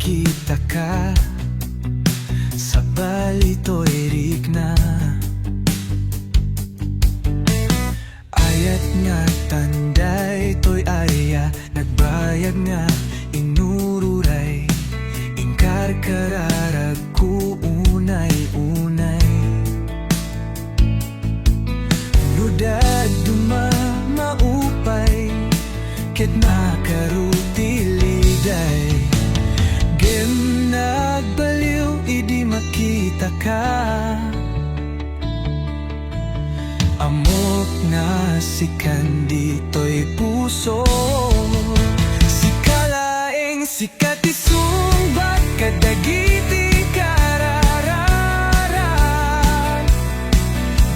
makita ka sa balito'y rigna. Ayat nga tanday to'y aya, nagbayag nga inururay, ingkar kararag ku unay-unay. Nudad duma maupay, ket makarutiliday. Gem nagbaliw, idi makita ka. Amok nga sikan dito'y puso, sikalaeng sikatisumbat kadagiti kararara.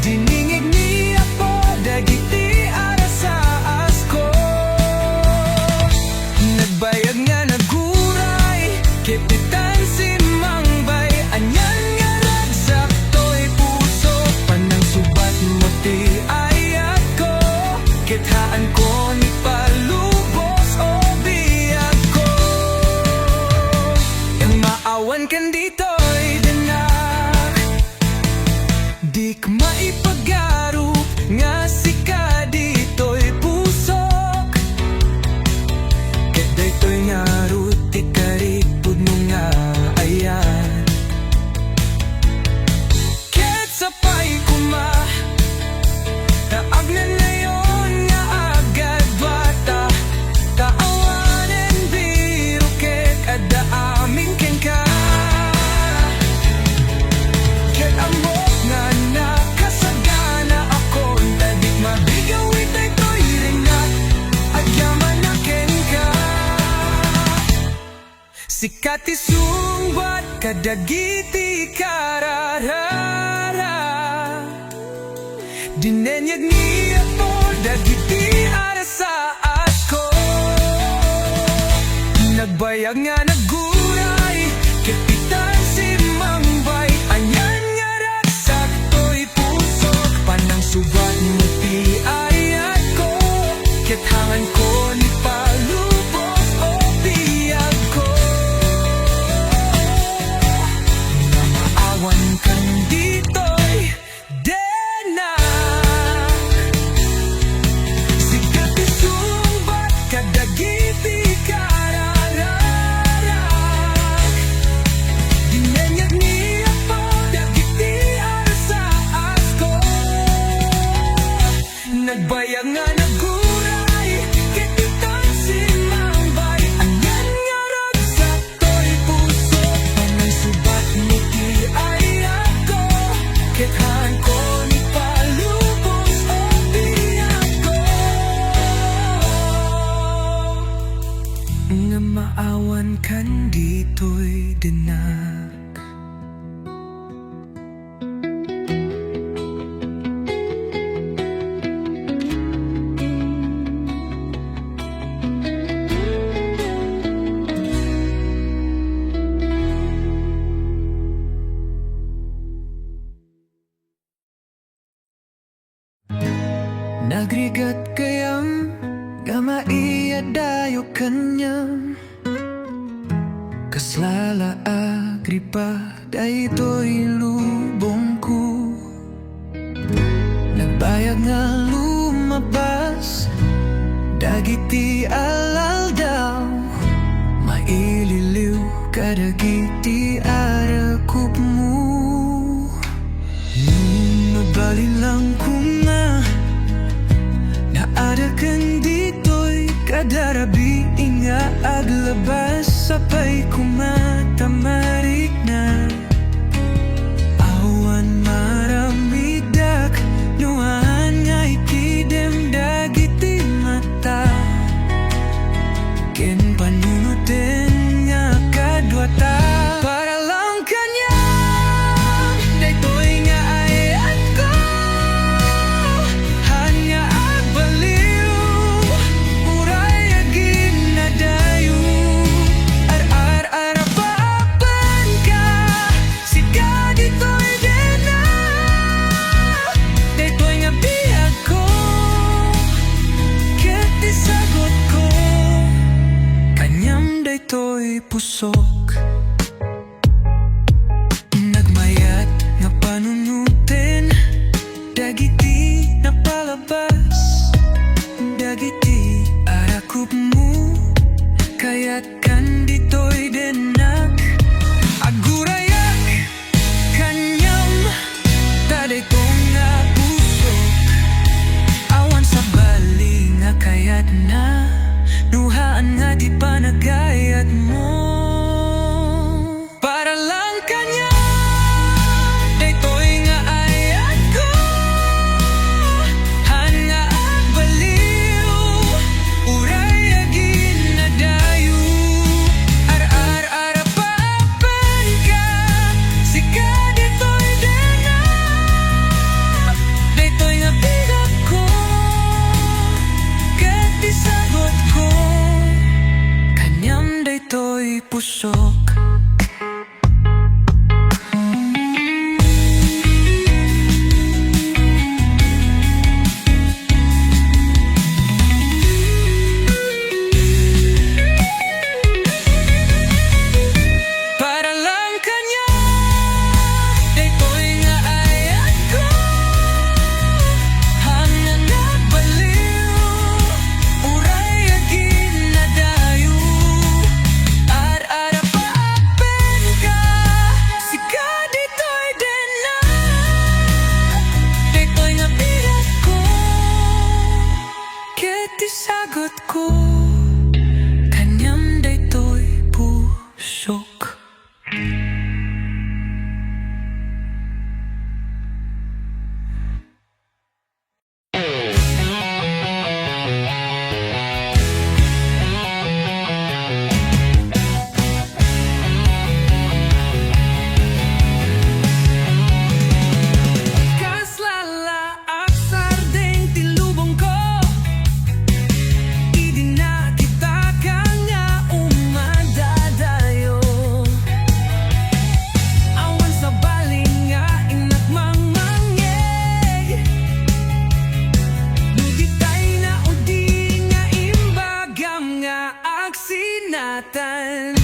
Diningig niya po dagiti arasaas ko. Nagbayag nga naguray, kepitan si mangbay, anyan nga ragsak to'y puso. Panang subat mo ti ayat ko, kithaan ko ni palubos o biyag ko. Yang maawan kan dito'y danak, di ka maipagaro nga sika dito'y pusok. Ket daytoy nga ruti karipod mo nga ayan. Ket sapay kuma taag na ngayon nga agad bata, taawanen biro ket adda amin ken ka. Ket amok nga nakasagana ako, tadik mabigawit daytoy ringat, agyaman na ken ka. Sikati sungbat kadagiti kararara. Dinenyag niya po dagiti arasaas ko. Nagbayag nga naguray, kepitan si mangbay, anyan nga ragsak to'y pusok. Panang subat mo ti ayat ko, kethangan ko ni palubos o biyag ko. Na maawan kang dito'y denak, sikati sumbat kadagiti kararara. Dinenyag niya po dagiti arasaas ko. Nagbayag nga naguray, kepitan si mangbay, anyan nga ragsak to'y puso. Panay subat mo ti ayat ko, kethaan ko ni palubos o biyag ko. Nga maawan kan dito'y dinak. Nagrigat kayam nga maiyadayo kanyam, kaslala agripa daytoy lubong ko. Nagbayag nga lumabas dagiti alal daw, maililiw kadagiti arakup mo. Nabali lang ko nga naadakan dito'y kadarabi, nga aglabas sapay kumatamarik na. Awan maramidak nuan nga ikidem dagiti mata, ken panunutin nga kadwata. Para lang kanya daytoy nga ayat ko, hanya agbaliw uray agin na dayo. Ar-ar-arapapan ka, sika dito'y dena, daytoy nga biyag ko, ket isagot ko. Kanya daytoy pusok. Nagmayat nga panunutin, dagiti napalabas, dagiti arakop mo, kaya't kan ditoy denak. Agurayak kanyam, taday ko nga pusok. Awan sa bali nga kaya't na, nuhaan nga di pa nagayat mo. Para lang kanya, daytoy nga ayat ko. Han nga agbaliw, uray agin na dayo. Ar-ar-ara paapan ka, sika ditoy dena. Daytoy nga bigat ko, ket isagot ko. Kanyam daytoy pusok. Para lang kanya, daytoy nga ayat ko. Hanggang nagbaliw, uray agin na dayo. Ar-ara paapen ka, sika ditoy dena. Daytoy nga bigat ko, ket isagot ko. Kanyam daytoy pusok. Kaslala aksar ding tilubong ko, idi na kita kanya umadadayo. Awan sa baling nga inagmangmangay, nugitay na udi nga imbagam nga agsinatan.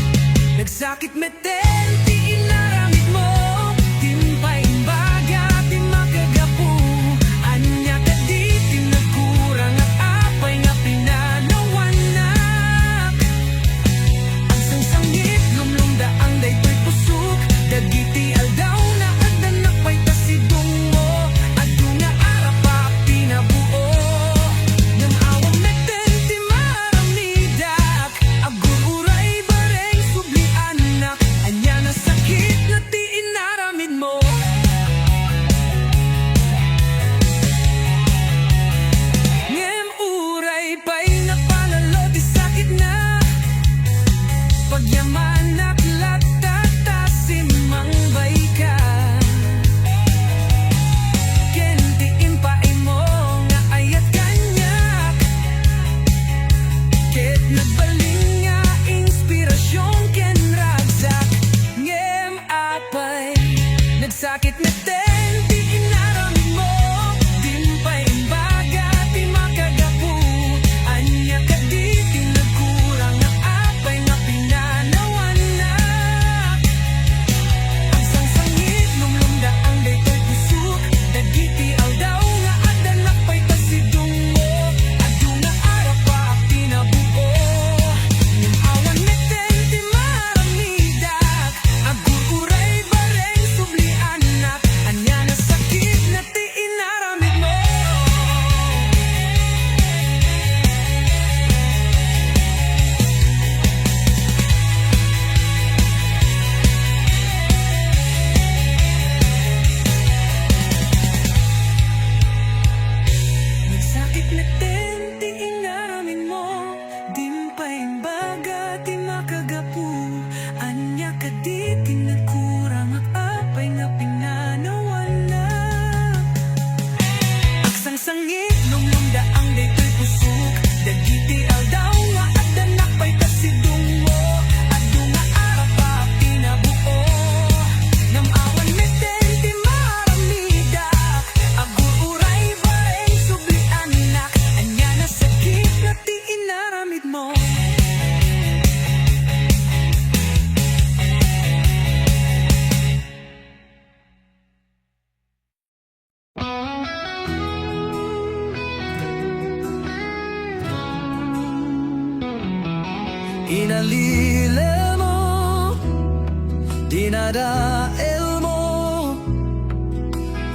Nagsakit meten ti inaramid mo, timpay imbaga ti makagapu. Anya ka di tinagkurang at apay nga pinanawanak. Ang sangsangit lumlumda ang daytoy pusok, dagiti aldaw na adanak pa'y tasidong mo. Adu nga arapa pinabuo, ng awang meten ti maramidak. Agururay bareng subli anak, anya na sakit na ti inaramid mo. Ngem uray pa'y napalalo ti sakit na, pagyaman at latatasimang bay ka. Kentiin pa imo nga ayat kanyak, ket nagbaling nga inspirasyon ken ragsak. Ngem apay nagsakit meten ti inaramid mo, dimpay imbaga ti makagapu. Anya ka di tinagkurang ang apay nga pinanawanak. Ang sangsangit lumlumda ang daytoy pusok, dagiti aldaw nga adanak pa'y tasidong mo. Adu nga arapa pinabuo, ng awan meten ti maramidak. Agururay bareng subli anak, anya na sakit na ti inaramid mo. Nagsakit meten ti inaramid mo, dimpay imbaga ti makagapu. Anya ka di tinagkurang at apay nga pinanawanak. Agsangsangit lumlumda ang daytoy pusok, dagiti aldaw nga adanak pa'y tasidong mo. Adu nga arapa pinabuo, ng awan meten ti maramidak. Agururay bareng subli anak, anya na sakit na ti inaramid mo. Inalile mo, dinadael mo,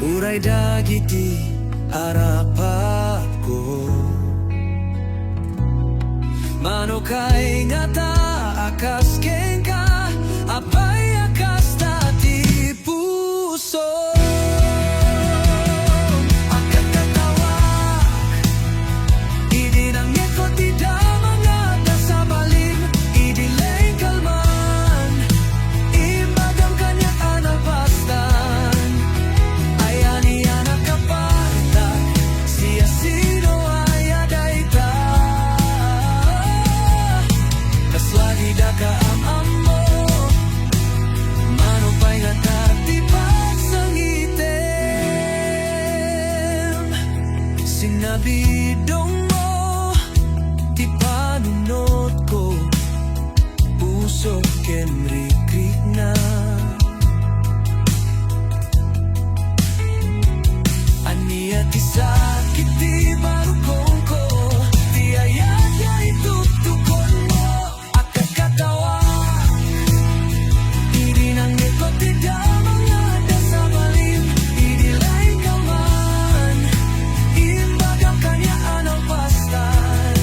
uray dagiti arapat ko. Manukay nga ta akas ken ka, apay akas tati puso. Akat katawak, idinangit ko ti damang nga sa balim, idilay kalman, imbagam kanya anapastan. Ayani anak kapartak, siya sino ayaday ta. Kaslagi da ka am mo, manupay nga tati pagsangitem. Sinabidong mo, ti panunod ko, puso ken rikrik na. Aniya ti sakit ti barukong ko, ti ayat ya itutukon mo. Akat katawa, idinanggit ko ti damang ada sa balim, idilay ka man, imbagam kanya anong pastan.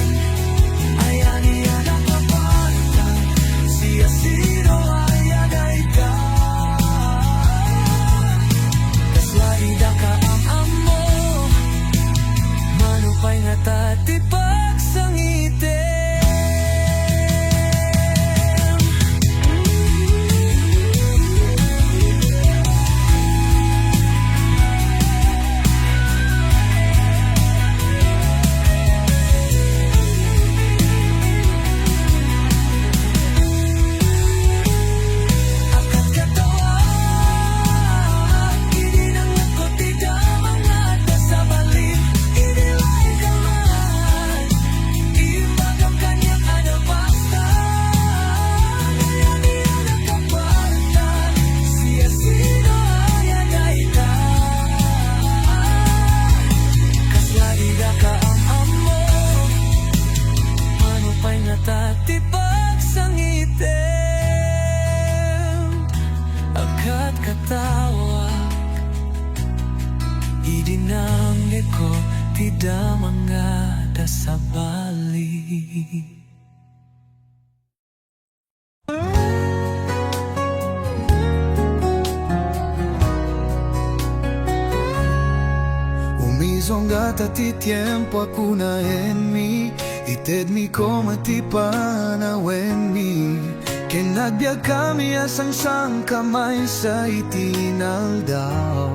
Ayani anak kapartak, siya sino ayaday ka. Kaslagi da ka am mo, manupay nga tati pagsangitem. Akat katawa, idinanggit ko ti damang ada sa balim, idilay ka man, imbagam kanya anapastan. Ayani anak kapartak, siya sino ayaday ka. Kaslagi da ka am mo, manupay nga tati pagsangitem. Akat katawak, idinanggit ko ti damang ada sa bali. Umizongata ti tiempo akuna en mi, ited mi como ti panawen mi. Kinagbiag kami asang sang kamay sa itinaldaw.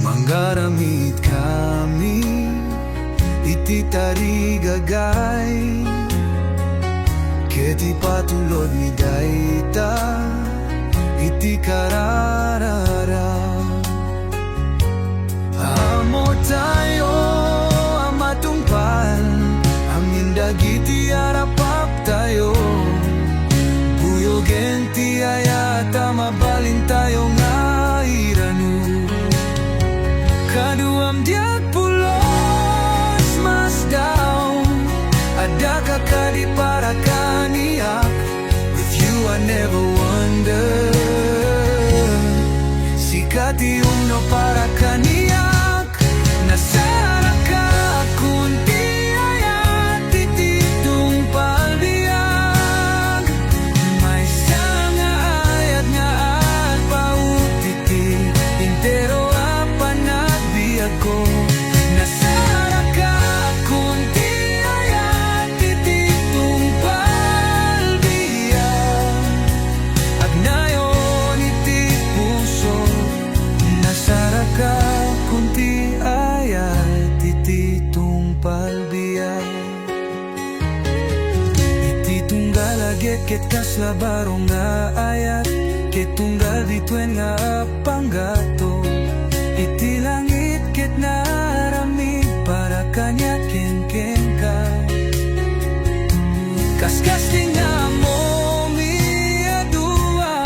Manggaramit kami, iti tarigagay, keti patulod ni dayta, iti karararaw. Amo tayo amatungpal, amin dagiti arapap tayo. Buyogen ti ayata mabalin tayo nga iranu. Kaduam diag pulos mas daw, ada ka kadi para kaniak. With you I never wonder, sikati uno para kaniak. Nasara ka kunti ayat tititong palbiag. May sanga ayat nga at pautiti, intero apanagbiag ko. Nasara ka kunti ayat tititong palbiag. Agnayon iti puso, nasara ka kunti ayat tititong palbiag. Iti tunggal agit ket kaslabarong nga ayat, ket tunggal dituen nga apanggato. Iti langit ket naramid para kanya ken ka. Kaskas ti nga mo mi adua,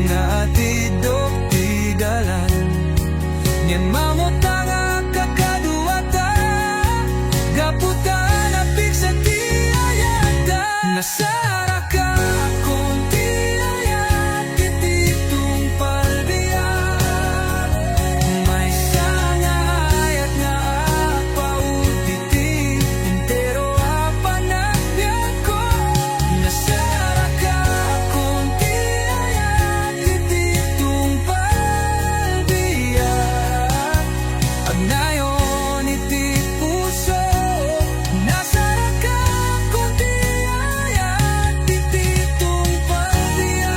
nga atidok ti dalan. Nyen mamotanga kakaduata, gaputan apik sa ti ayat. Nasaraka konti ayat kititong palbiyak. May sanga ayat nga pauditi intero apanagbiak ko. Nasaraka konti ayat kititong palbiyak. Agnayon iti puso. Nasaraka konti ayat kititong palbiyak.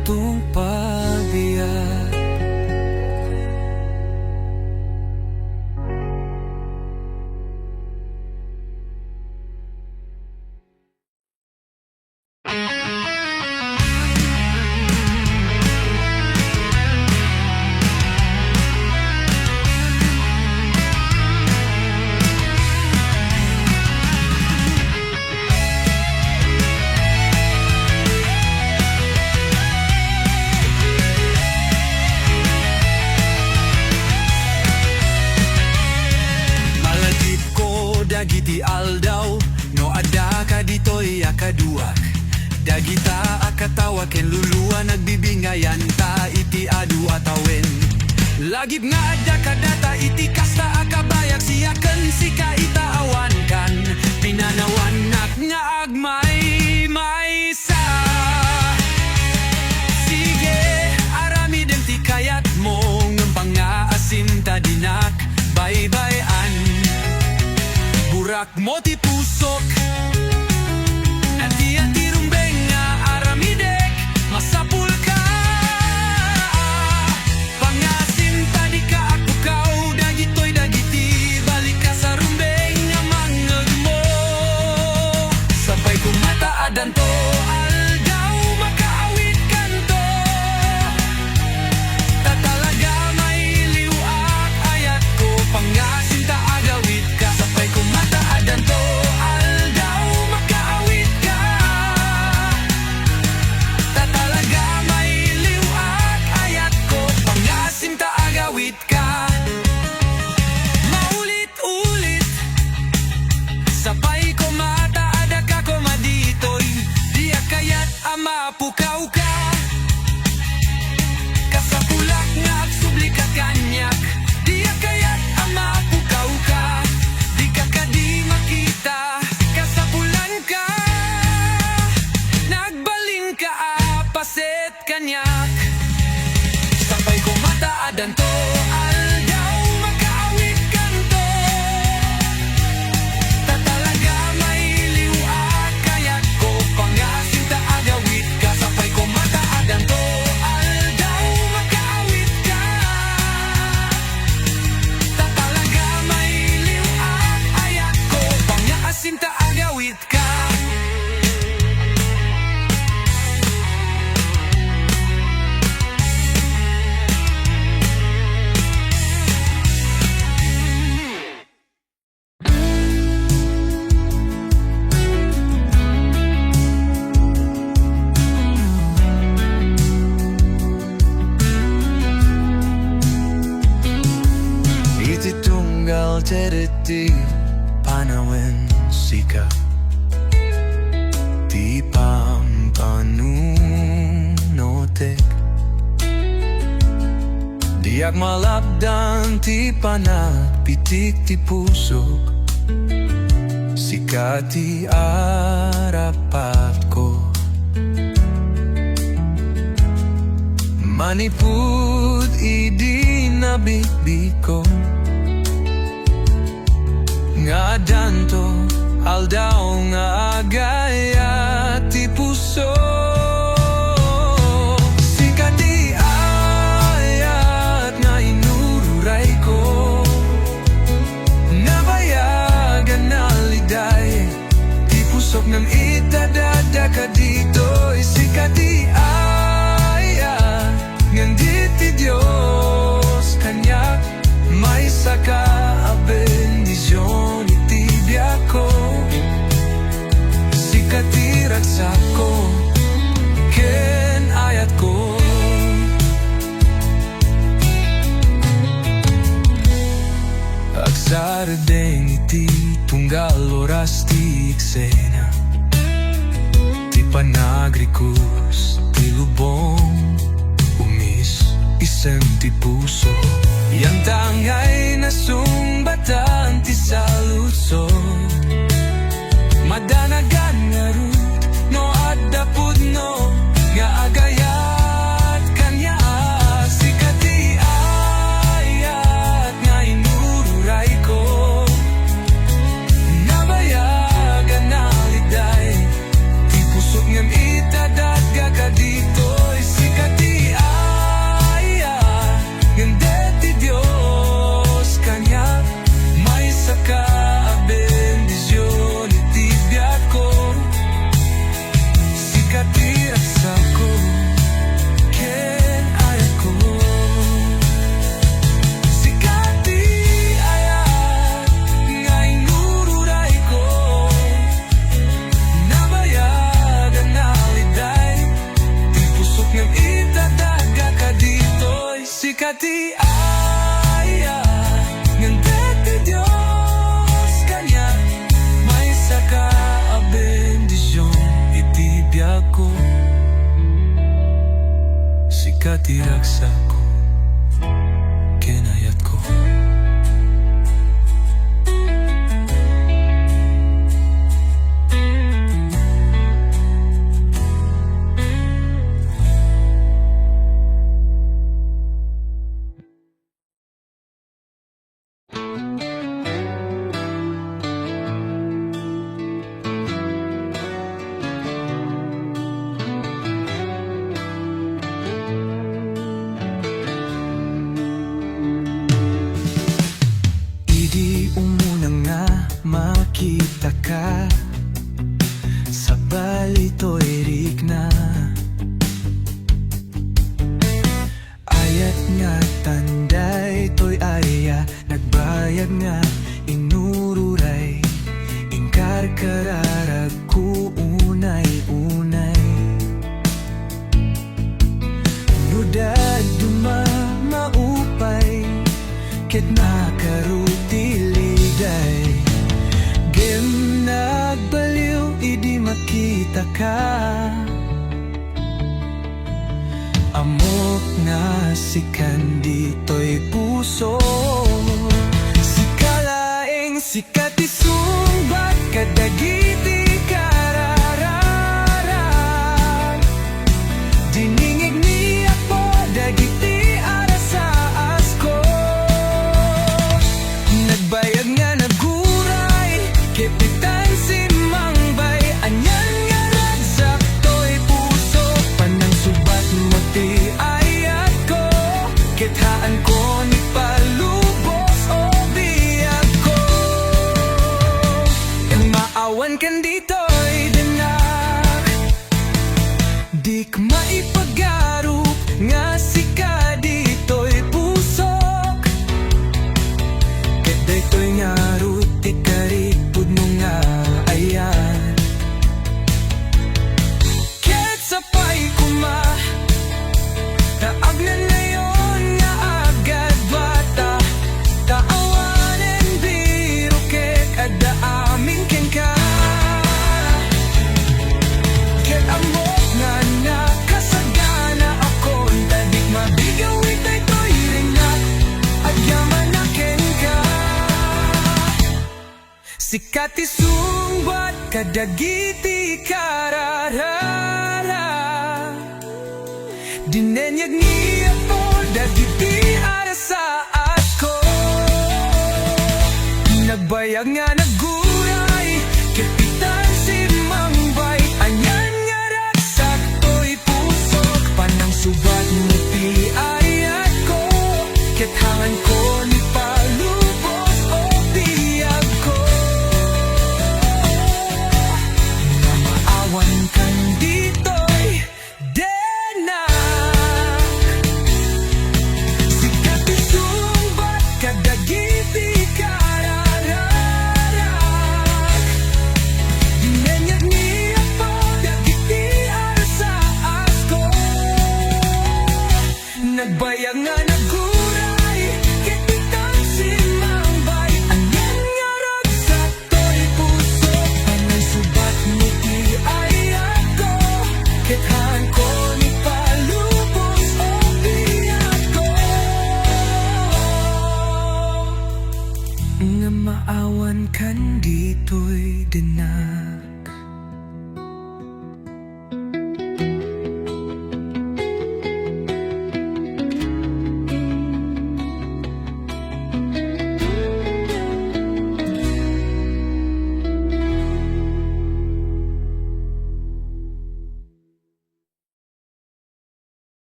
Tung palbiyak. Malagip ko dagiti aldaw, no ada ka dito'y akaduak. Dagita akatawa ken luluwa nagbibingayan ta iti adu atawen. Lagip nga ada kadata iti kasta akabayak siyaken si kaitaawan kan. Pinanawanak nga agmay maysa. Sige, aramiden ti kayat mo ngempang nga asinta dinak baybayan. Burak mo ti pusok ati rumbeng nga aramidek masapul ka. Pangasinta di ka akukaw dagitoy dagiti balik ka sa rumbeng nga mangeg mo. Sabay kumataadan to aldaw makaawit kanto. Tatalaga may liwak ayat ko pangasinta agawit ka. Sabay kumataadan to aldaw makaawit ka. Tatalaga may liwak ayat ko pangasinta agawit ka. Maulit-ulit sabay kumataada ka kumaditoy. Di akayat ama pukaw ka. Kasapulak nga agsubli ka kanyak. Di akayat ama pukaw ka. Di ka kadi makita. Kasapulan ka. Nagbalin ka apaset kanyak. Sabay kumataadan to aldaw makaawit kanto. Tatalaga may liwak kayat ko pangasinta agawit ka. Sabay kumataadan to aldaw makaawit ka. Tatalaga may liwak ayat ko pangasinta agawit ka. Iti tunggal tereti panawin sika. Ti pampanunotek. Diak malapdan ti panagpitik ti pusok. Sika ti arapat ko. Manipud idi nabitbit ko. Nga danto aldaw nga agayat ti puso. Sika ti ayat nga inururay ko. Nabayagan na liday ti pusok ng itadada ka dito. Sika ti ayat ngang di ti Diyos kanyak. May saka a bendisyon iti biyak ko. Sika ti ragsak ko. bakas ti eksena, ti panagrikus, ti lubong, umis, isang ti puso. Yang tangay na sumbatan ti salusot, madanagan nga rut, no adda pudno, nga agayat kanya sikati ayat nga inururay ko. Nabayagan na liday, ti pusok ngam itadaga ka dito'y sikati ayat, ngande ti Diyos kanya, may saka bendisyon iti biyak ko. Sikati raksa ko, ken ayat ko. Sikati ayat, nga inururay ko. Nabayagan na liday, ti pusok ngam itadaga ka dito'y sikati ayat, ngande ti Diyos kanya, may saka bendisyon iti biyak ko. Sikati raksa ko, kinayat ko. Idi umuna nga makita ka sa balito'y rigna, ayat nga tanday to'y ariya, nagbayag nga inururay, ingkar kararag ku unay-unay. Nudad duma maupay, ket nakarutiliday, gem nagbaliw idi makita ka. Amok nga sikan dito'y puso, sikalaeng sikati sumbat kadagiti karararag, diningig niya po dagiti arasaas ko. Nagbayag nga naguray, kepitan si mangbay, anyan nga ragsak to'y puso, panang subat mo ti ayat ko, kithaan ko ni palubos o biyag ko. Ang maawan kan dito'y dinak, dik maipagarop nga sika dito'y pusok, ket daytoy nga ruti karipud mo nga ayan. Ket sapay kuma, taag na ngayon nga agad bata, taawanen biro ket adda amin ken ka. Ket amok nga nakasagana akon, tadik mabigaw itay to'y ringat, at yaman na ken ka. Sikati sumbat kadagiti kararara, dinenyag niya po dagiti arasaas ko. Nagbayag nga naguray, kepitan si mangbay, anyan nga ragsak to'y pusok, panang subat mo ti ayat ko, kethangan ko ni palubos o biyag ko. Na maawan kan dito'y denak, sikati sumbat kadagiti karararag, dinenyag niya po dagiti arasaas ko. Nagbayag nga naguray, kepitan si mangbay, anyan nga ragsak to'y puso,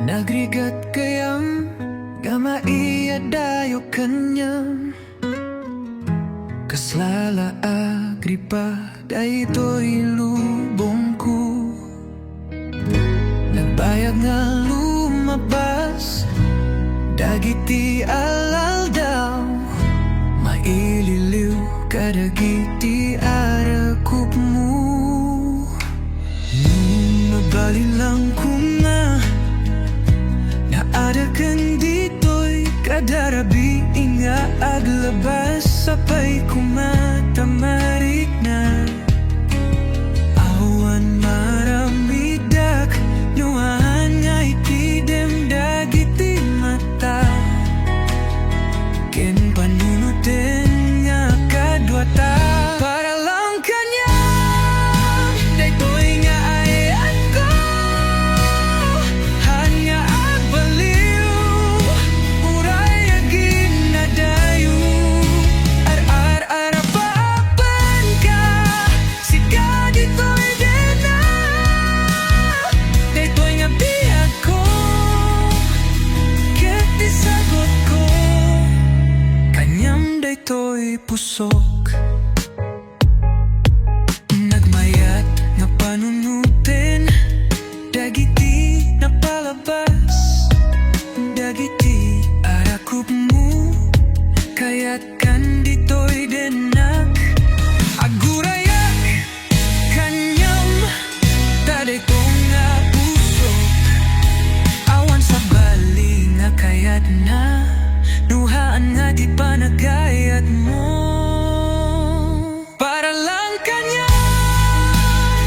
Nagrigat kayam Gama iya dayo kanyam Kaslala agripa Daytoy lubongku Nagbayag nga lumabas Dagiti alal daw Maililiw kadagiti arakop mo Nabalilang ko nga Naadakan dito'y kadarabi Inga aglabas Sapay kumatamarik na Awan maramidak Nuahan nga itidem dagiti mata Ken panunutin nga kadwata Para lang kanya Daytoy nga ayat ko Han nga agbaliw Uray agin na dayo Ar-ar-arapapan ka Sika dito'y dena Daytoy nga biyag ko Ket isagot ko Kanyam daytoy pusok Nagmayat nga panunutin Dagiti napalabas Dagiti arakop mo Kaya't kan dito'y denak Agurayak Kanyam Taday ko nga pusok Awan sa bali nga kayat na Nuhaan nga di pa nagayat mo Para lang kanya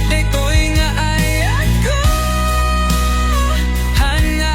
Daytoy nga ayat ko Han nga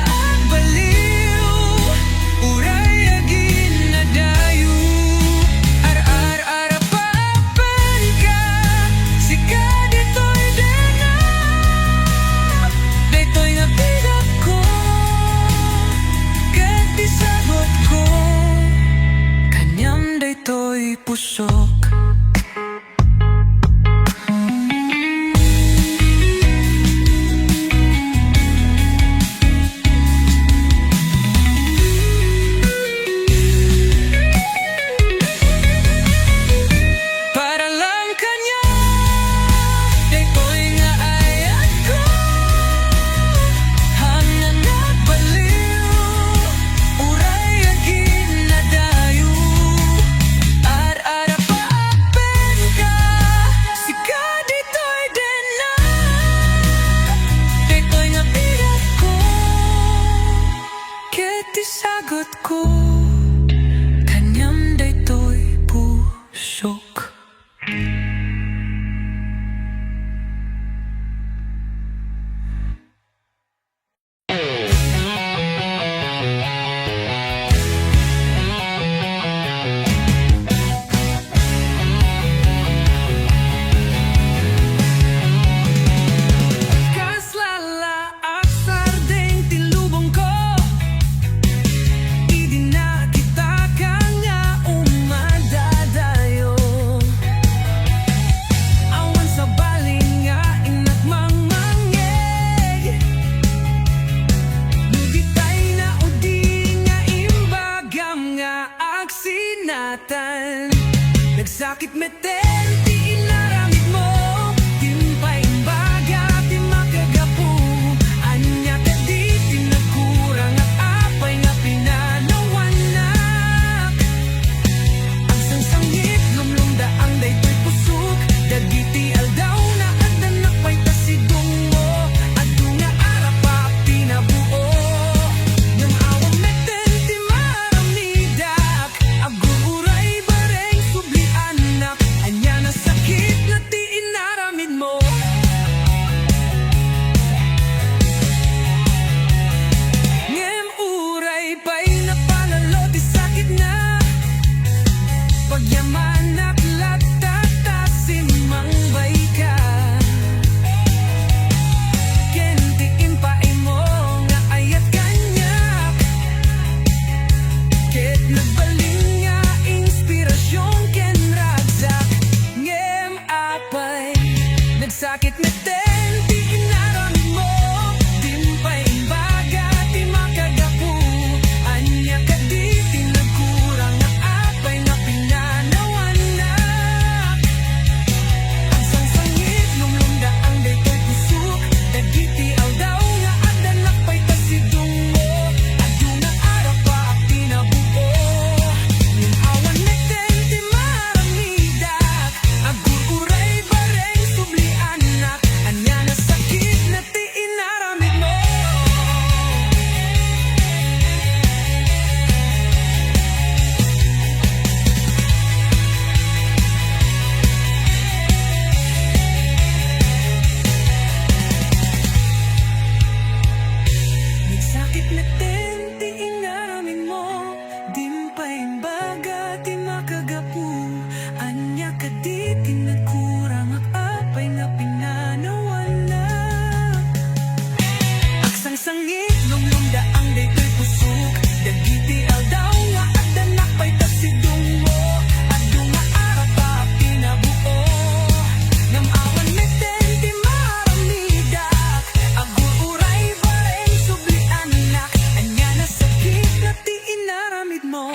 sakit na tenti inaramin mo. Dimpay imbaga ti makagapu. Anya ka di tinagkurang apay nga pinanawan na. Aksang sangit nung daang daytoy pusok. Dagiti aldaw nga at danak pa'y tasidong mo. At dunga arapa pinabuo. Ngamawan may tenti maramidak. Agur-uray bareng subli anak. Anya na sakit na ti inaramid mo.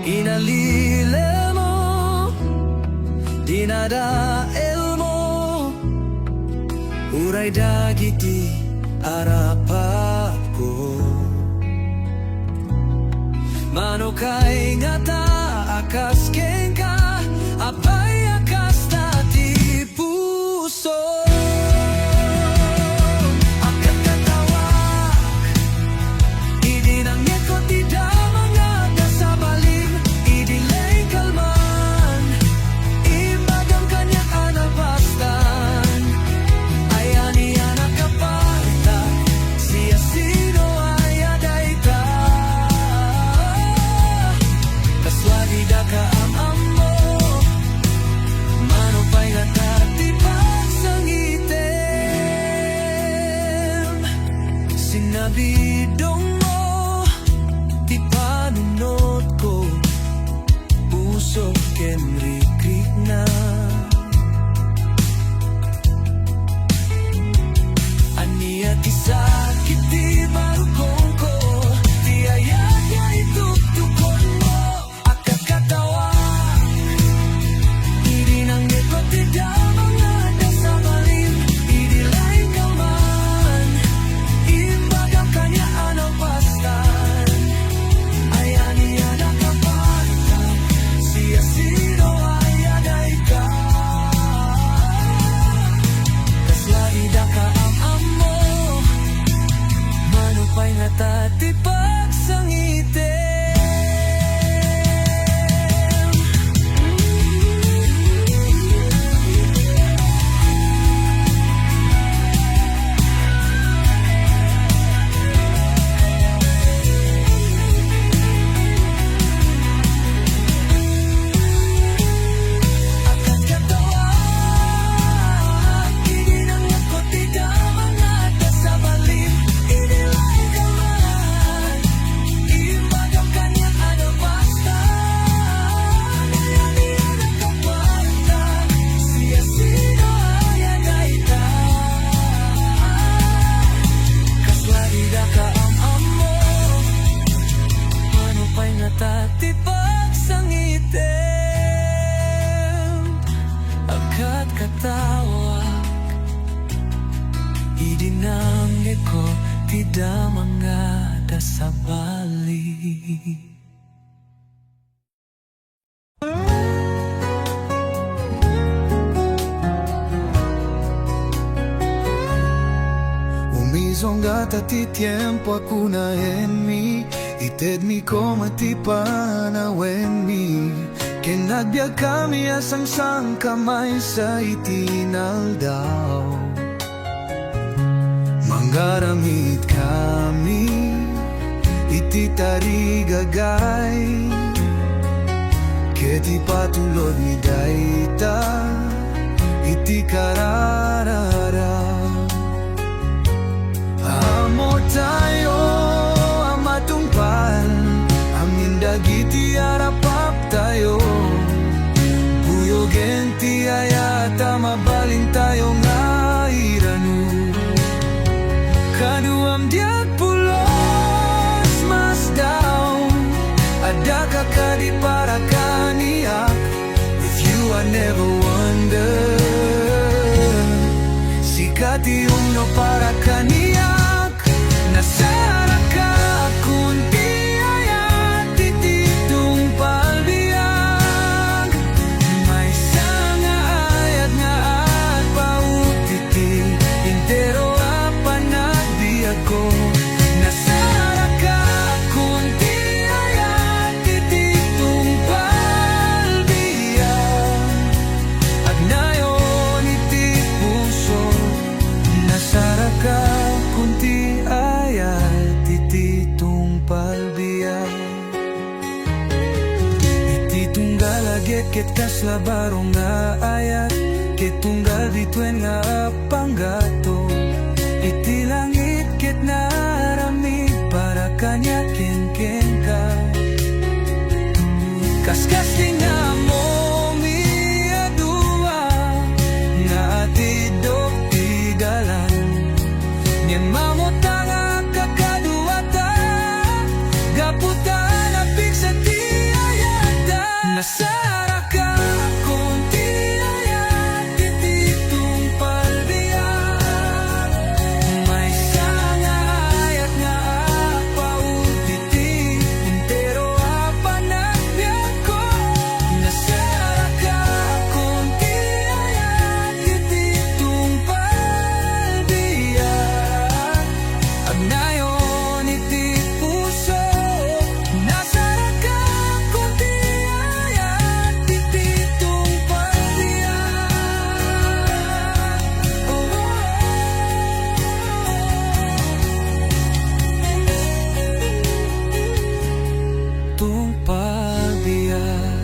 Inalile mo, dinadael mo, uray dagiti arapat ko. Mano kay nga ta akas ken ka, apay akas tati puso. Akat katawak, idinangit ko ti damang sa balim. Idilay kalman, ibagang kanyang anabastan. Ayani anak kapalita, siya sino ay aday ka. Kaswadi da ka am mo, manupay nga tatipag sang item. Sinabidong mo, ti panunod ko, puso ken rikrik na. Ania ti sakit ti barukong ko, ti ayat nga itutukon mo. Akat katawa, idinanggit ko ti damang ada sa balim. Idilay ka man, imbagam kanya anong pastan. Ayani anak kapalitan, siya sino ay aday ka. Kaswadi da ka am mo, manupay nga tatipag sang item. Akat katawa, idinanggit ko ti damang ada sa balim. Idilay ka man, imbagam kanyang anabastan. Ayani anak kapalitan, siya sino ay aday ka. Kaswadi da ka am mo, manupay nga tatipag sang item. Akat katawak, idinanggit ko ti damang ada sa bali. Umizongata ti tiempo akuna en mi, ited mi como ti panawen mi. Kinagbiag kami asang sang kamay sa itinaldaw. Manggaramit kami, iti tarigagay. Keti patulod ni dayta, iti kararara. Amo tayo amatungpal, amin dagiti arapap tayo. Buyogen ti ayata mabaling tayo nga iranu. Kanuam diag pulos mas daw, ada kakadi para kaniak. If you are never wonder, sikati uno para kaniak. Nasara ka kunti ayat tititong palbiag. May sanga ayat nga at pautiti, intero apanagbiag ko. Nasara ket kaslabaro nga ayat ket tunggal dituen nga panggato iti langit ket naramid para kanya ken ka kaskas di nga mo miadua nga atidok ti dalan nyen mamota nga kakaduata gaputa napik sa ti ayata nasara ka konti ayat tititong palbiyan may sanga ayat nga pautiti intero apanagbiag ko nasara ka konti ayat tititong palbiyan agnayon iti puso nasara ka konti ayat tititong palbiyan tung palbiyan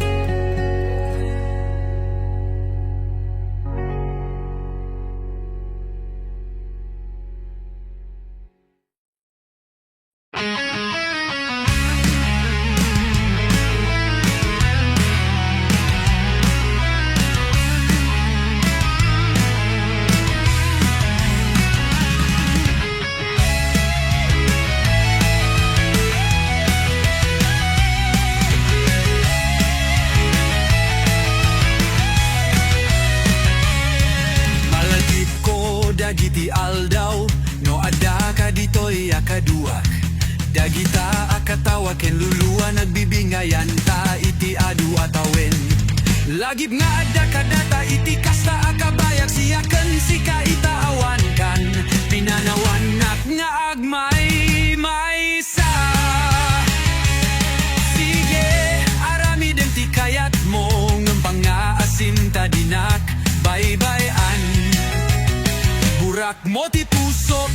malagip ko dagiti aldaw no ada ka ditoy akaduak dagita akatawa ken luluwa nagbibingayan ta iti adu atawen lagip nga ada kadata iti kasta akabayag siyaken si kaitaawan kan pinanawanak nga agmay maysa sige aramiden ti kayat mo ngempang nga asinta dinak bye-byean burak mo ti pusok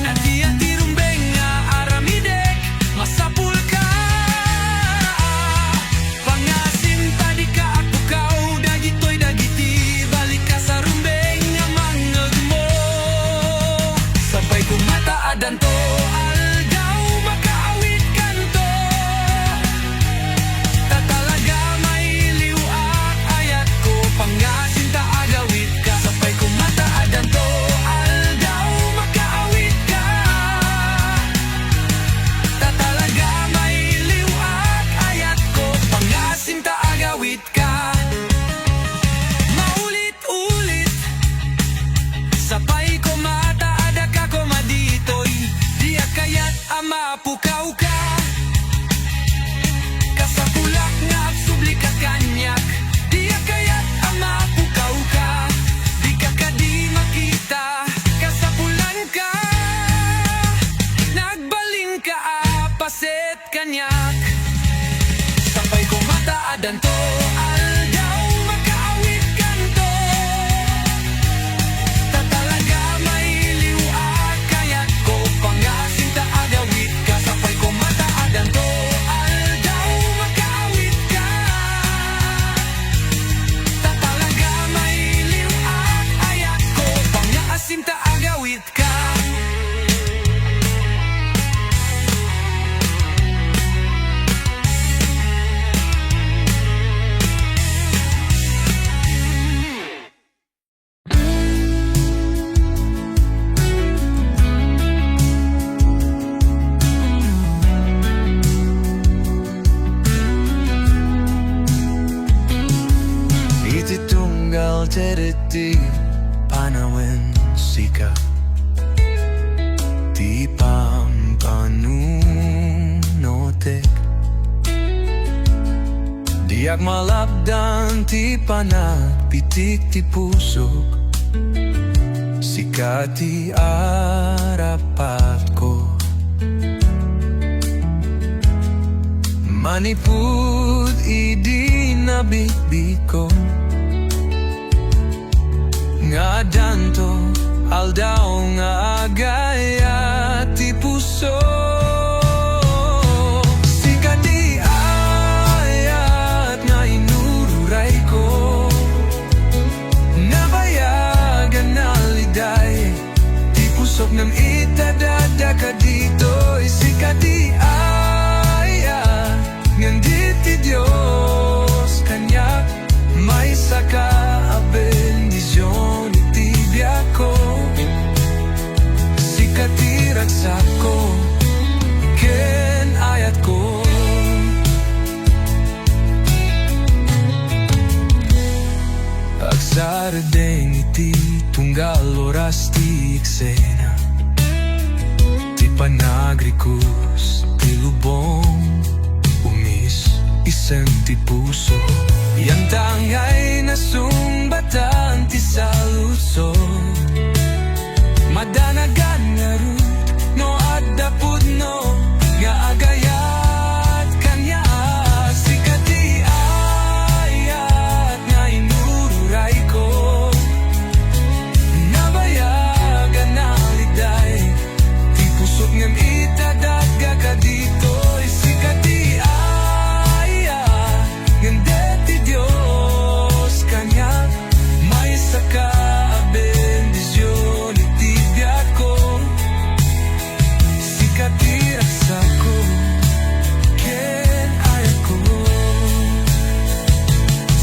ati-ati rumbeng nga aramidek masapul ka pangasinta di ka akukaw dagitoy dagiti balik ka sa rumbeng nga mangeg mo sampai kumataadan to aldaw makaawit kanto tatalaga may liwak ayat ko pangasinta agawit ka sampai kumataadan to aldaw makaawit ka tatalaga may liwak ayat ko pangasinta agawit ka maulit-ulit sapay ko mataada ka ko maditoy di akayat ama pukaw ka kasapulak nga agsubli ka kanyak di akayat ama pukaw ka di ka kadi makita kasapulan ka nagbalin ka apaset kanyak sampai ko mataadan to aldaw makaawit kanto tatalaga may liwak kayat ko pangasinta agawit ka sampai ko mataadan to aldaw makaawit ka tatalaga may liwak ayat ko pangasinta agawit ka iti tunggal tereti panawen sika ti pampanunotek diak malapdan ti panapitik ti pusok sika ti arapat ko manipud idi nabitbit ko nga danto aldaw nga agaya ti puso sika ti ayat nga panagricus ti lubong umis isang ti puso yan tangay na sumbatan ti salusot madanagan nga rut no adda pudno nga agayat kanya sikati ayat nga inururay ko nabayagan na liday ti pusot ngam itadaga ka dito'y sikati ayat ngande ti Diyos kanya may saka bendisyon iti biyak ko sikati raksa ko ken ayat ko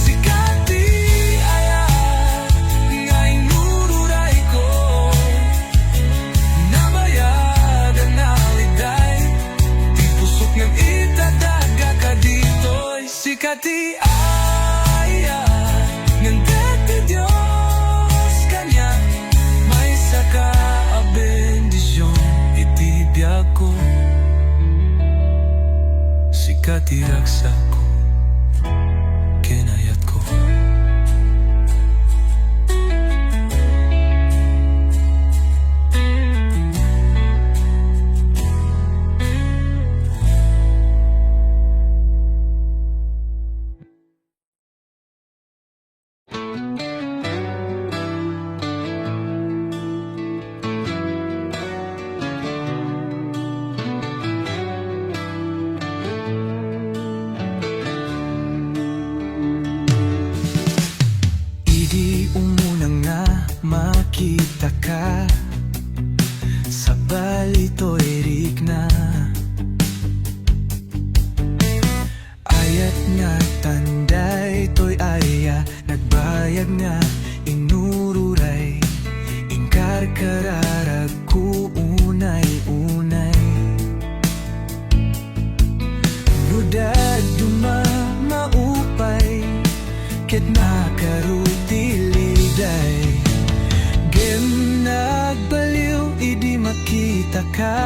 sikati ayat nga inururay ko nabayagan na liday ti pusok ngam itadaga ka dito'y sikati ayat ngande ti Diyos kanya may saka bendisyon iti biyak ko sikati raksa ko ken ayat ko. Idi umuna nga makita ka sa balito erik na ayat nga tanday to'y aya nagbayag nga inururay ingkar kararag ku unay-unay nudad duma maupay ket nakarutiliday gem nagbaliw idi makita ka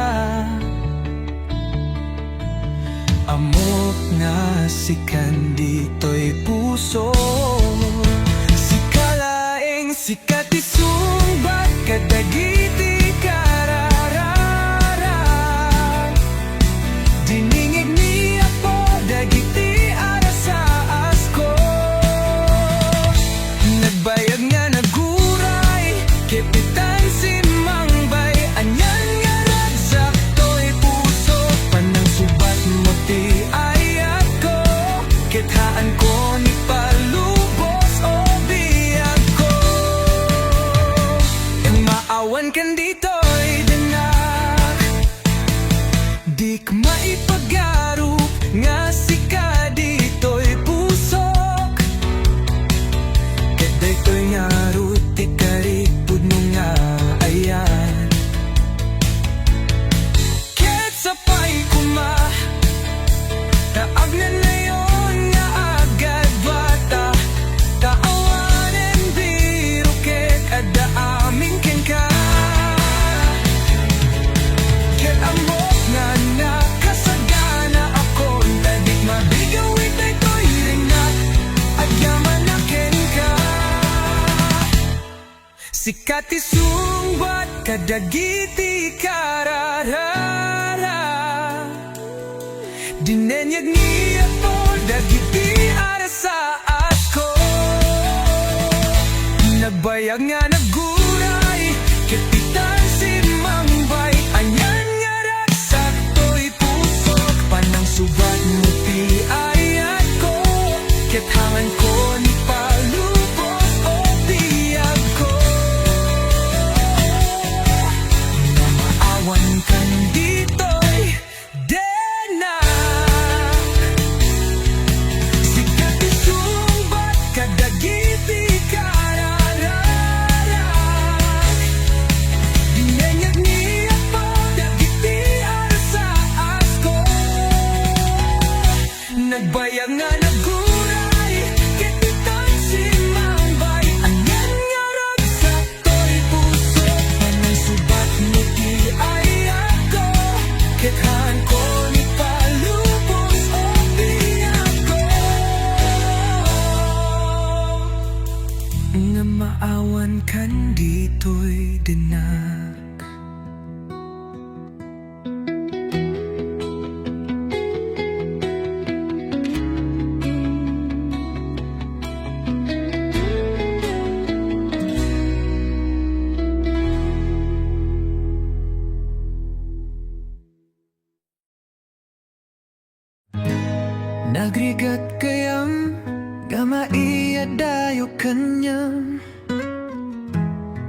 amok nga sikan dito'y puso sikalaeng sikati sumbat kadagiti kararara diningig niya po dagiti arasaas ko nagbayag nga naguray kepitan si mangbay anyan nga ragsak to'y puso panang subat mo ti ayat ko kithaan ko ni palubos o biyag ko yung maawan kan dito'y danak dik maipagarup nga sika dito'y pusok ket daytoy nga ruti karipud mo nga ayan ket sapay kuma taag na layon nga agad bata taawanen biro ket adda amin ken ka ket amok nga nakasagana ako tadik mabigawit daytoy ringat agyaman na ken ka sikati sumbat kadagiti kararara dinenyag niya po dagiti arasaat ko nagbayag nga naguray kepitan si mangbay anyan nga raksak to'y pusok panang subat mo ti ayat ko kethangan ko ni palubos o biyag ko na maawan kan dito'y denak sikati sumbat kadagiti kararara Nagrigat kayam gamai adayo kanyam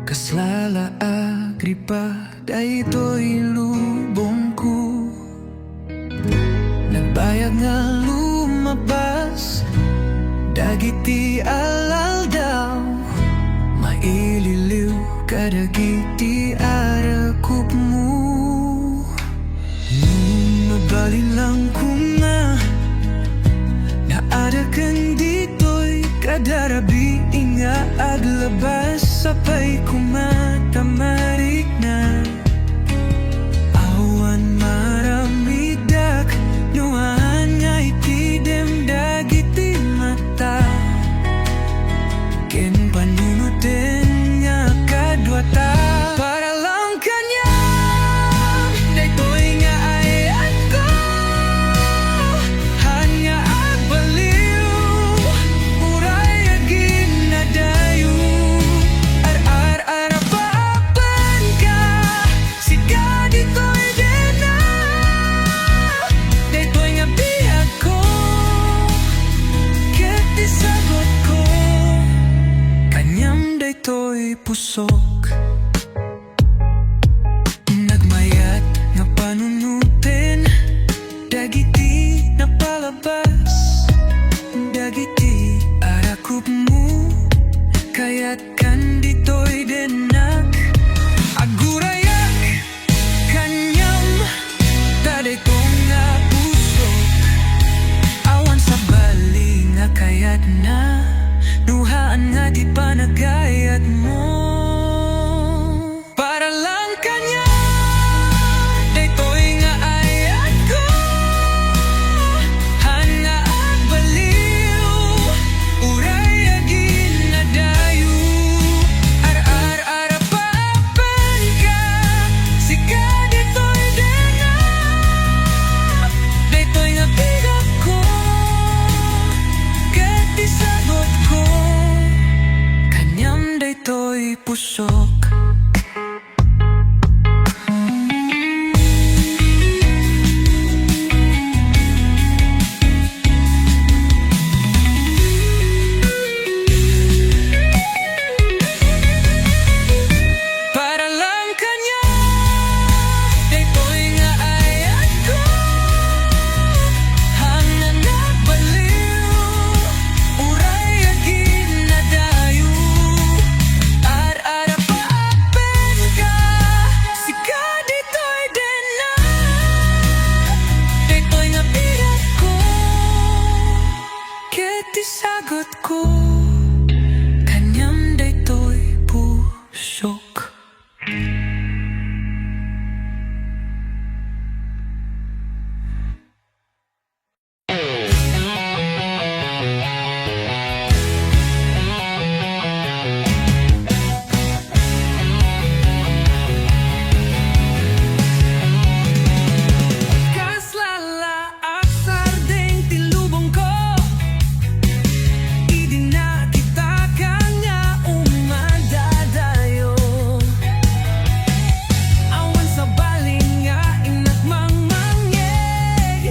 Kaslala agripa daytoy lubongku Nagbayag nga lumabas Dagiti alal daw Maililiw kadagiti arakop mo Mabalin lang ko nga Naadakan dito'y kadarabi Inga aglabas Sapay kumatamarik na Awan maramidak Nuhan nga itidem dagiti mata Ken panunutin nga kadwata Para lang kanya Daytoy nga ayat ko Hanya agbaliw Uray agin na dayo Ar-ar-arapapan ka Sika dito'y dena Daytoy nga bihag ko Ket isagot ko Kanyam daytoy pusok Nagmayat nga panunutin Dagiti napalabas Dagiti arakop mo Kaya't kan dito'y denak Agurayak kanyam Taday ko nga pusok Awan sa bali nga kayat na Nuhaan nga di pa nagayat mo Para lang kanya Daytoy nga ayat ko Hanga agbaliw Uray agin na dayo Ar-ar-arapapan ka Sika dito'y dena Daytoy nga bigak ko Ket isagot ko Kanyam daytoy pusok Para lang kanya Daytoy nga ayat ko Hanga nagbaliw Uray agin na dayo Ar-arapaapen ka Sika dito'y dena Daytoy nga bigat ko Ket isagot ko Kanyam daytoy pusok Kaslala aksar ding tilubong ko Idi na kita kanya umadadayo Awan sa baling nga inagmangmangeg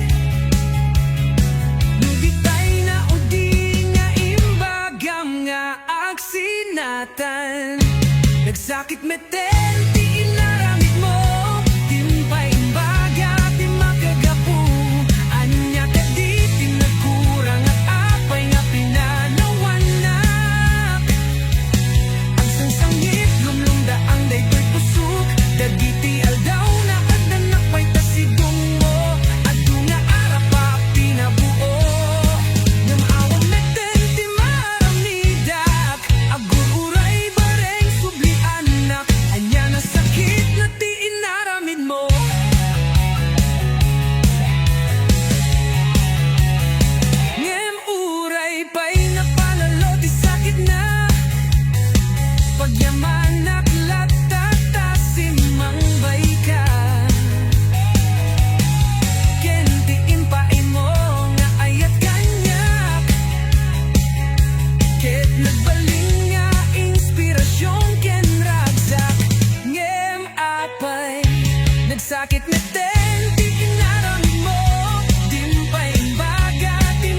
Nubitay na udi nga imbagam nga agsinatan Nagsakit meten ti inaramid mo Timpay imbaga ti makagapu Anya ka di tinagkurang at apay nga pinanawanak Ang sangsangit lumlumda ang daytoy pusok Dagiti aldaw na kadanak pa'y tasigong mo Adu nga arapa pinabuo Ngamawag meten ti maramidak Agururay bareng subli anak Anya na sakit na ti inaramid mo Ngem uray pa'y napalalo ti sakit na Pagyaman naklatata simang bay ka Ken ti impay mo nga ayat kanyak Ket nagbaling nga inspirasyon ken ragsak Ngem apay nagsakit meten ti inaramid mo Dimpay imbaga ti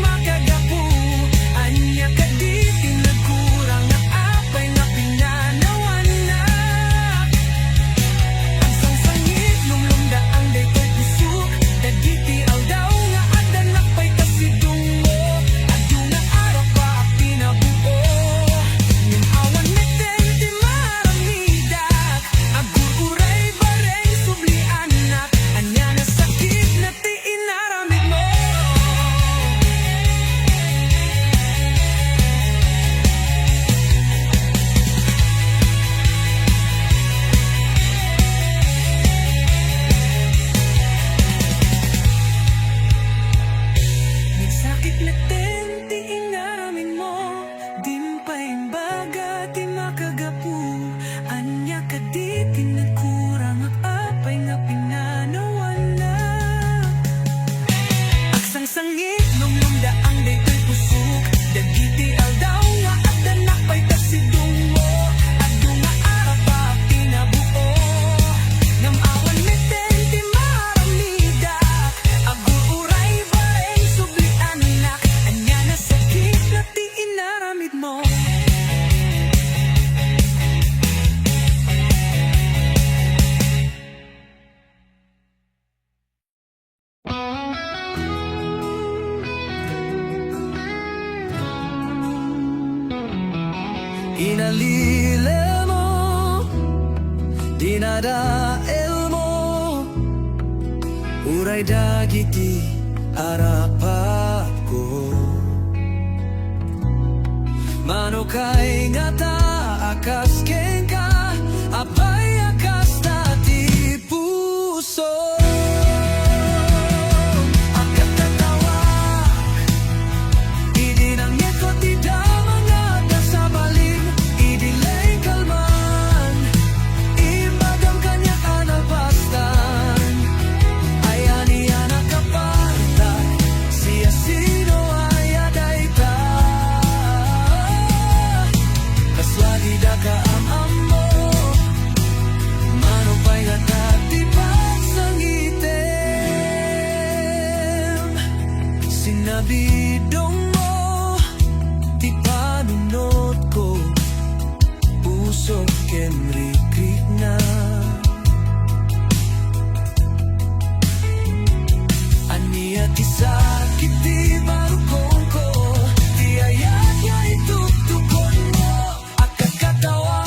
Inalila mo, dinadael mo, uray dagiti arapat ko. Mano kay ngata akas kengka, apay akas tati puso. Akat katawa, idinangit ko tidak mangata sa balim, idilay kalman, imbagam kanya analpastan. Ayani anak kaparta, siya sino ayaday ta. Kaslagi da ka am-amo, manupay nga tati pagsangitem. Sinabidong mo, ti panunod ko, puso ken rikrik na. Ania ti sakit ti barukong ko, ti ayat nga ituktukon mo. Akat katawa,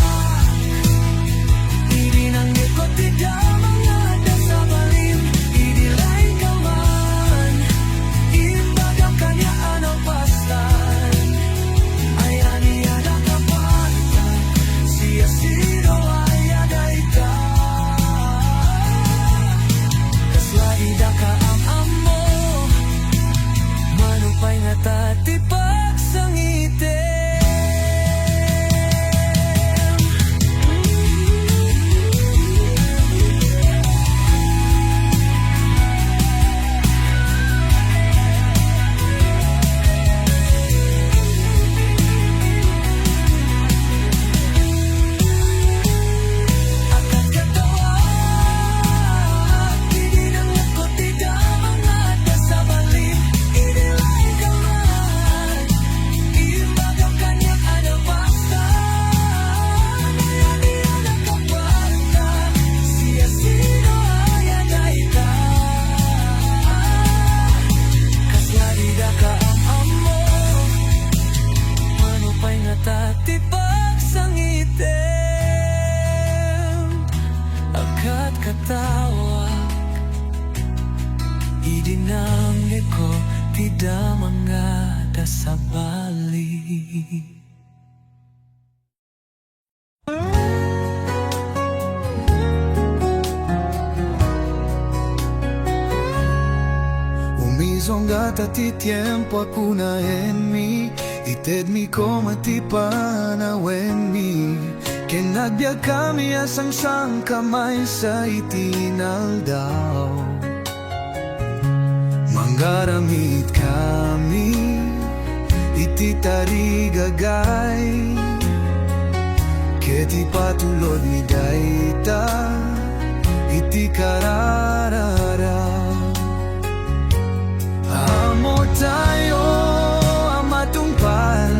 idinanggit ko ti damangada sa balim, idilay ka man, imbagam kanya anong pastan. Ay ania nakaparta, siya sino ayaday ka. Kaslagi da ka am-amo, manupay nga tati pagsangitem. Akat katawa, idinanggit ko ti damangada sa balim, idilay ka man, imbagam kanya anong pastan. Ayani anak kaparta, siya sino ayaday ka. Kaslagi da ka am-amo, manupay nga tati pagsangitem. Akat katawa, idinanggit ko ti damangada sa balim. Umizongata ti tiempo akuna en mi, ited mi como ti panawen mi. Ken nagbiag kami asang sang kamay sa itinaldaw. Manggaramit kami, iti tarigagay, keti patulod ni dayta, iti kararara. Amo tayo amatungpal,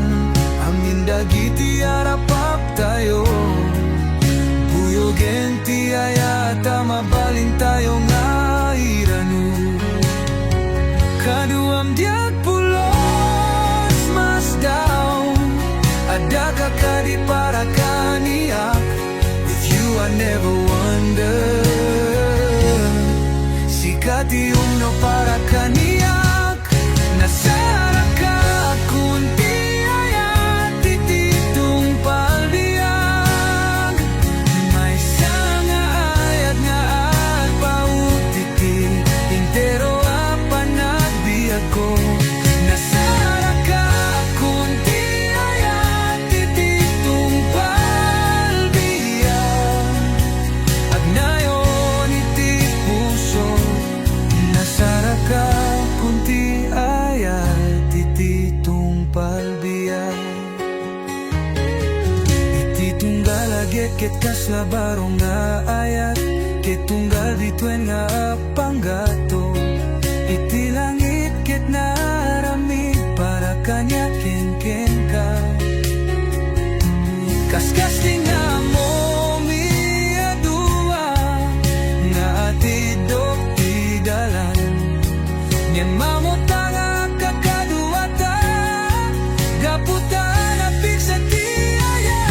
amin dagiti arapap tayo. Buyogen ti ayata mabalin tayo nga iranu. Kaduam diag pulos mas daw, ada kakadi para kaniak. With you I never wonder, sikati umno para kaniak. Nasara ka kunti ayat tititong palbiag, may sanga ayat nga at pautiti, intero apa nagbiag ko. Nasara ka kunti ayat tititong palbiag, agnayon iti puso. Nasara ka kunti ayat tititong palbiag, ititunggal agit ket kaslabarong nga ayat, ketunggal dituen nga apanggato, iti langit ket naramid para kanya ken ka. Kaskas ti nga mo miadua, nga atidok ti dalan, nyen mamutang kakaduata, gaputan apik sa ti ayat.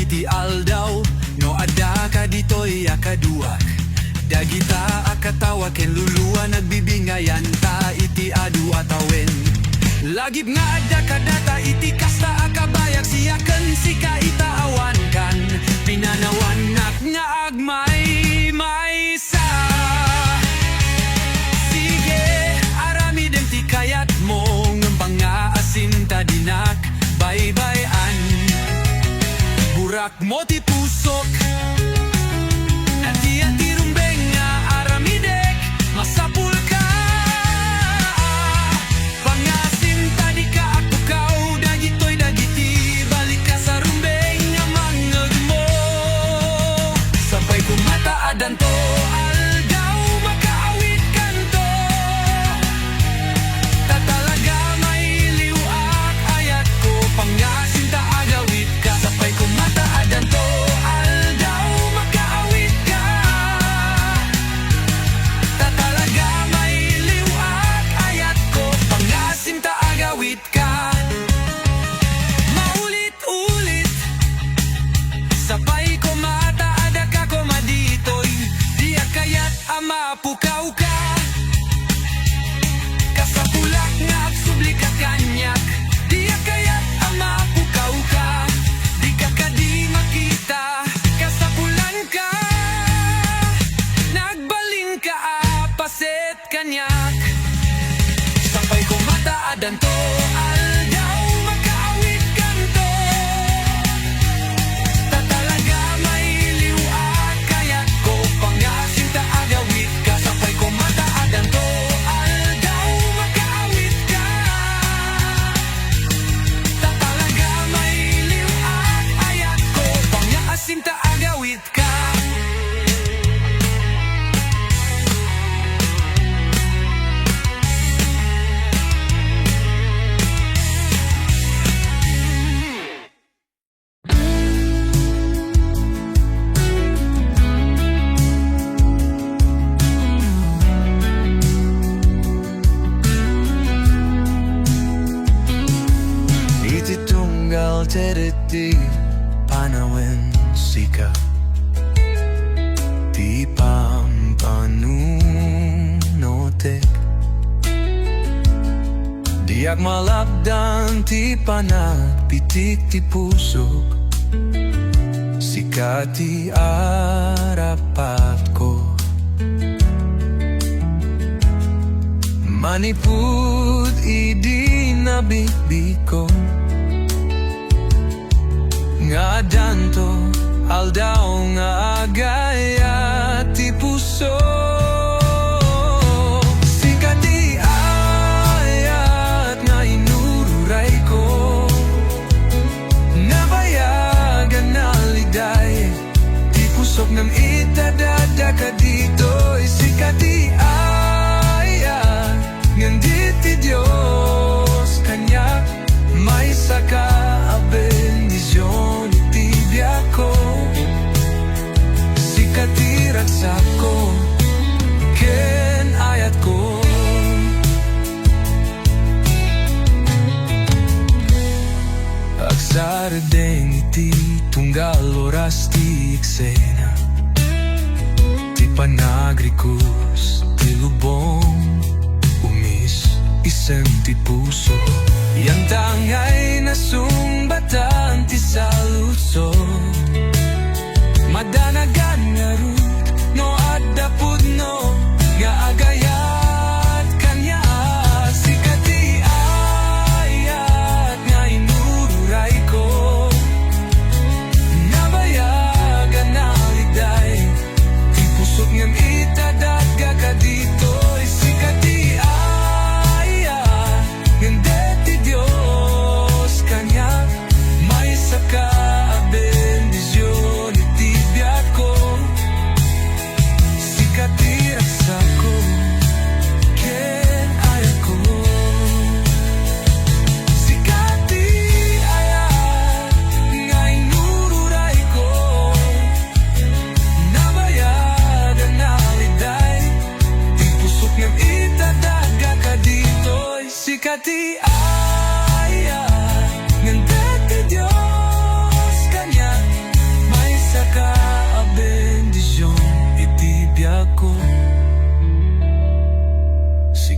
iti aldaw no ada ka ditoy akaduak. Dagita akatawa ken luluwa nagbibingayan ta iti adu atawen. Lagib nga ada kadata iti kasta akabayak siyaken sika itaawan kan. Pinanawanak nga agmay maysa. Sige arami den ti kayat mo ngembang nga asin tadinak bye-byean. Burak mo ti pusok ati-ati rumbeng nga aramidek masapul ka. Pangasim tadi ka ako kau dagitoy dagiti balik ka sa rumbeng nga mangeg mo. Sabay kumataadan to aldaw makaawit kanto. Tatalaga may liwak ayat ko pangasim ta agawit ka. Sabay kumataadan to aldaw makaawit ka. Tatalaga may liwak ayat ko pangasim ta agawit ka. Maulit-ulit sabay kumataada ka kumaditoy di akayat ama pukaw ka. Kasapulak nga agsubli ka kanyak di akayat ama pukaw ka. Di ka kadi makita kasapulan ka. Nagbaling ka apaset kanyak. Sabay kumataadan to aldaw makaawit kanto. Tatalaga may liwak kayat ko pangasim ta agawit ka. Sabay kumataadan to aldaw makaawit ka. Tatalaga may liwak ayat ko pangasim ta agawit ka. Iti tunggal tereti panawin sika ti pampanunotek. Diak malakdan ti panagpitik ti pusok. Sika ti arapat ko. Manipud idi nabibiko. Nga danto aldaw nga agaya ti puso. Sika ti ayat nga inururay ko. Nabayagan na liday ti pusok ng itadada ka dito. Sika ti ayat ngandi ti Diyos kanya. May saka a bendisyon itibya ko. Sikatirat sako ken ayat ko. Agsardeng iti tunggal oras ti eksena. Ti panagrikus ti lubong umis isem ti puso. Yan tangay nasumbatan ti saluso. Madanagan nga rut no adapud no nga agayat kanya. Sika ti ayat nga inururay ko. Nabayagan na liday ti pusok ngam itadaga ka dito. Sika ti ayat ngande ti Diyos kanya. May saka aben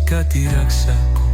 katiraksa ko.